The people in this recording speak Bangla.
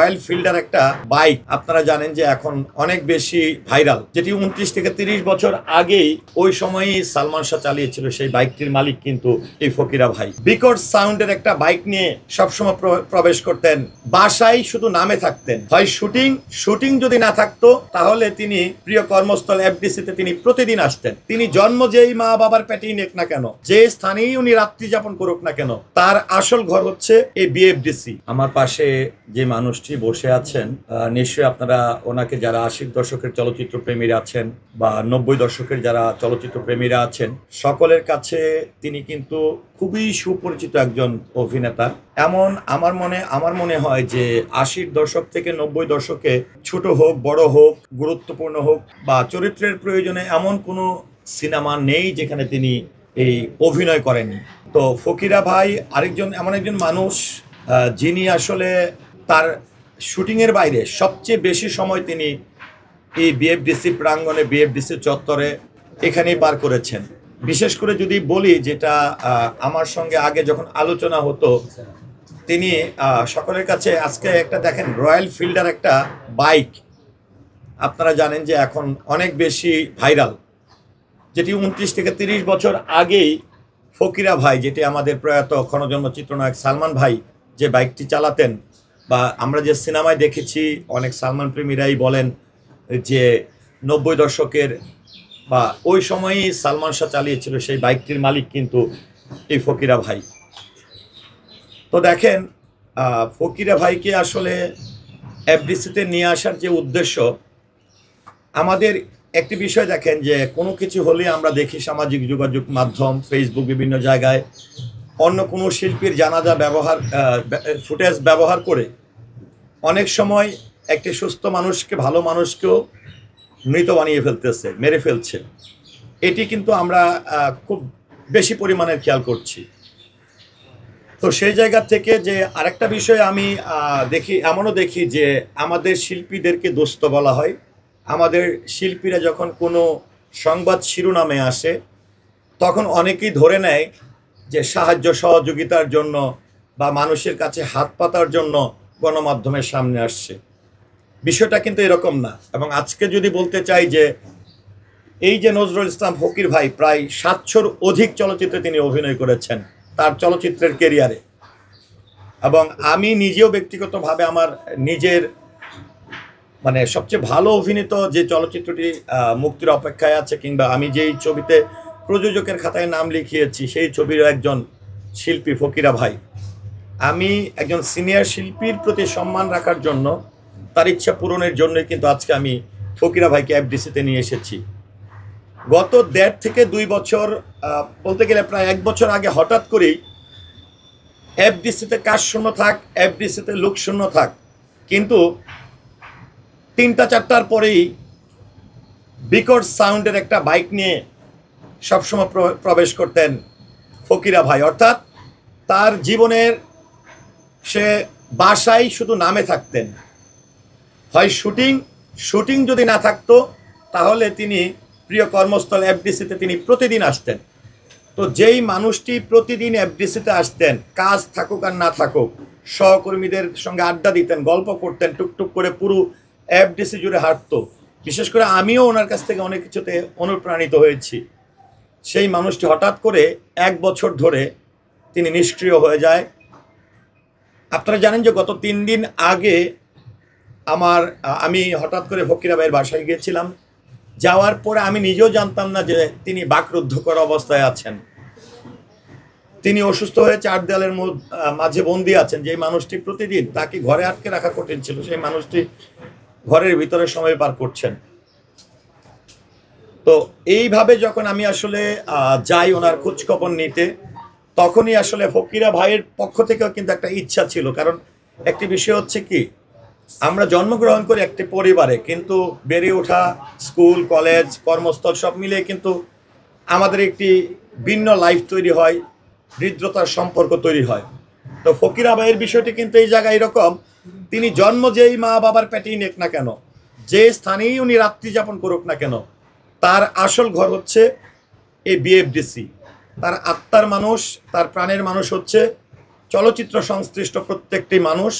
রয়্যাল ফিল্ডার একটা বাইক আপনারা জানেন যে এখন অনেক বেশি ভাইরাল, যেটি 29 থেকে 30 বছর আগেই ওই সময়ই সালমান শাহ চালিয়েছিল। সেই বাইকটির মালিক কিন্তু এই ফকিরা ভাই। বিকট সাউন্ডের একটা বাইক নিয়ে সবসময় প্রবেশ করতেন, বাসায় শুধু নামে থাকতেন। হয় শুটিং যদি না থাকতো তাহলে তিনি প্রিয় কর্মস্থল এফডিসিতে তিনি প্রতিদিন আসতেন। তিনি জন্ম যেই মা বাবার পেটেই নেক না কেন, যে স্থানেই উনি রাত্রি যাপন করুক না কেন, তার আসল ঘর হচ্ছে এই বিএফডিসি। আমার পাশে যে মানুষটি বসে আছেন, নিশ্চয়ই আপনারা ওনাকে, যারা 80 দশকের চলচ্চিত্র প্রেমীরা আছেন বা 90 দশকের যারা চলচ্চিত্র প্রেমীরা আছেন, সকলের কাছে তিনি কিন্তু খুবই সুপরিচিত একজন অভিনেতা। এমন আমার মনে হয় যে 80 দশক থেকে 90 দশকে ছোট হোক বড় হোক, গুরুত্বপূর্ণ হোক বা চরিত্রের প্রয়োজনে এমন কোনো সিনেমা নেই যেখানে তিনি এই অভিনয় করেননি। তো ফকিরা ভাই এমন একজন মানুষ যিনি আসলে তার শুটিংয়ের বাইরে সবচেয়ে বেশি সময় তিনি এই বিএফডিসি প্রাঙ্গণে, বিএফডিসি চত্বরে এখানেই পার করেছেন। বিশেষ করে যদি বলি, যেটা আমার সঙ্গে আগে যখন আলোচনা হতো, তিনি সকলের কাছে আজকে একটা দেখেন রয়্যাল ফিল্ডার একটা বাইক আপনারা জানেন যে এখন অনেক বেশি ভাইরাল, যেটি 29 থেকে 30 বছর আগেই ফকিরা ভাই, যেটি আমাদের প্রয়াত ক্ষণজন্ম চিত্রনায়ক সালমান ভাই যে বাইকটি চালাতেন, বা আমরা যে সিনেমায় দেখেছি, অনেক সালমান প্রেমীরাই বলেন যে 90 দশকের বা ওই সময়ই সালমান শাহ চালিয়েছিল। সেই বাইকটির মালিক কিন্তু এই ফকিরা ভাই। তো দেখেন, ফকিরা ভাইকে আসলে এফডিসিতে নিয়ে আসার যে উদ্দেশ্য, আমাদের একটি বিষয় দেখেন যে কোনো কিছু হলে আমরা দেখি সামাজিক যোগাযোগ মাধ্যম, ফেসবুক, বিভিন্ন জায়গায় অন্য কোনো শিল্পীর জানাজা ফুটেজ ব্যবহার করে অনেক সময় একটি সুস্থ মানুষকে, ভালো মানুষকেও মৃত বানিয়ে ফেলতেছে, মেরে ফেলছে। এটি কিন্তু আমরা খুব বেশি পরিমাণে খেয়াল করছি। তো সেই জায়গা থেকে যে আরেকটা বিষয় আমি এমনও দেখি যে আমাদের শিল্পীদেরকে দোস্ত বলা হয়। আমাদের শিল্পীরা যখন কোনো সংবাদ শিরোনামে আসে, তখন অনেকেই ধরে নেয় যে সাহায্য সহযোগিতার জন্য বা মানুষের কাছে হাত পাতার জন্য গণমাধ্যমের সামনে আসছে। বিষয়টা কিন্তু এরকম না। এবং আজকে যদি বলতে চাই যে এই যে নজরুল ইসলাম ফকির ভাই প্রায় 700-র অধিক চলচ্চিত্রে তিনি অভিনয় করেছেন তার চলচ্চিত্রের কেরিয়ারে, এবং আমি নিজেও ব্যক্তিগতভাবে আমার নিজের সবচেয়ে ভালো অভিনীত যে চলচ্চিত্রটি মুক্তির অপেক্ষায় আছে, কিংবা আমি যেই ছবিতে প্রযোজকের খাতায় নাম লিখিয়েছি, সেই ছবির একজন শিল্পী ফকিরা ভাই। আমি একজন সিনিয়র শিল্পীর প্রতি সম্মান রাখার জন্য, তার ইচ্ছা পূরণের জন্যই কিন্তু আজকে আমি ফকিরা ভাইকে এফডিসিতে নিয়ে এসেছি। গত 1.5 থেকে 2 বছর, বলতে গেলে প্রায় 1 বছর আগে, হঠাৎ করেই এফডিসিতে কাজ শূন্য থাক, এফডিসিতে লোক শূন্য থাক, কিন্তু 3টা-4টার পরেই বিকট সাউন্ডের একটা বাইক নিয়ে সবসময় প্রবেশ করতেন ফকিরা ভাই। অর্থাৎ তার জীবনের সে বাসায় শুধু নামে থাকতেন। হয় শুটিং যদি না থাকতো তাহলে তিনি প্রিয় কর্মস্থল এফডিসিতে তিনি প্রতিদিন আসতেন। তো যেই মানুষটি প্রতিদিন এফডিসিতে আসতেন, কাজ থাকুক আর না থাকুক, সহকর্মীদের সঙ্গে আড্ডা দিতেন, গল্প করতেন, টুকটুক করে পুরো এফডিসি জুড়ে হাঁটতো। বিশেষ করে আমিও ওনার কাছ থেকে অনেক কিছুতে অনুপ্রাণিত হয়েছি। সেই মানুষটি হঠাৎ করে 1 বছর ধরে তিনি নিষ্ক্রিয় হয়ে যায়। আপনারা জানেন যে গত 3 দিন আগে আমি হঠাৎ করে ফকিরা ভাইয়ের বাসায় গিয়েছিলাম। যাওয়ার পরে আমি নিজেও জানতাম না যে তিনি বাকরুদ্ধকর অবস্থায় আছেন, তিনি অসুস্থ হয়ে 4 দেয়ালের মাঝে বন্দী আছেন। যে মানুষটি প্রতিদিন, তাকে ঘরে আটকে রাখা কঠিন ছিল, সেই মানুষটি ঘরের ভিতরে সময় পার করছেন। তো এইভাবে যখন আমি আসলে যাই ওনার খোঁজখবর নিতে, তখনই আসলে ফকিরা ভাইয়ের পক্ষ থেকেও কিন্তু একটা ইচ্ছা ছিল। কারণ একটি বিষয় হচ্ছে কি, আমরা জন্মগ্রহণ করি একটি পরিবারে, কিন্তু বেড়ে ওঠা, স্কুল, কলেজ, কর্মস্থল সব মিলিয়ে কিন্তু আমাদের একটি ভিন্ন লাইফ তৈরি হয়, হৃদ্রতার সম্পর্ক তৈরি হয়। তো ফকিরা ভাইয়ের বিষয়টি কিন্তু এই জায়গায় এরকম, তিনি জন্ম যেই মা বাবার পেটেই নেক না কেন, যে স্থানেই উনি রাত্রি যাপন করুক না কেন, তার আসল ঘর হচ্ছে এই বিএফডিসি। তার আত্মার মানুষ, তার প্রাণের মানুষ হচ্ছে চলচ্চিত্র সংশ্লিষ্ট প্রত্যেকটি মানুষ।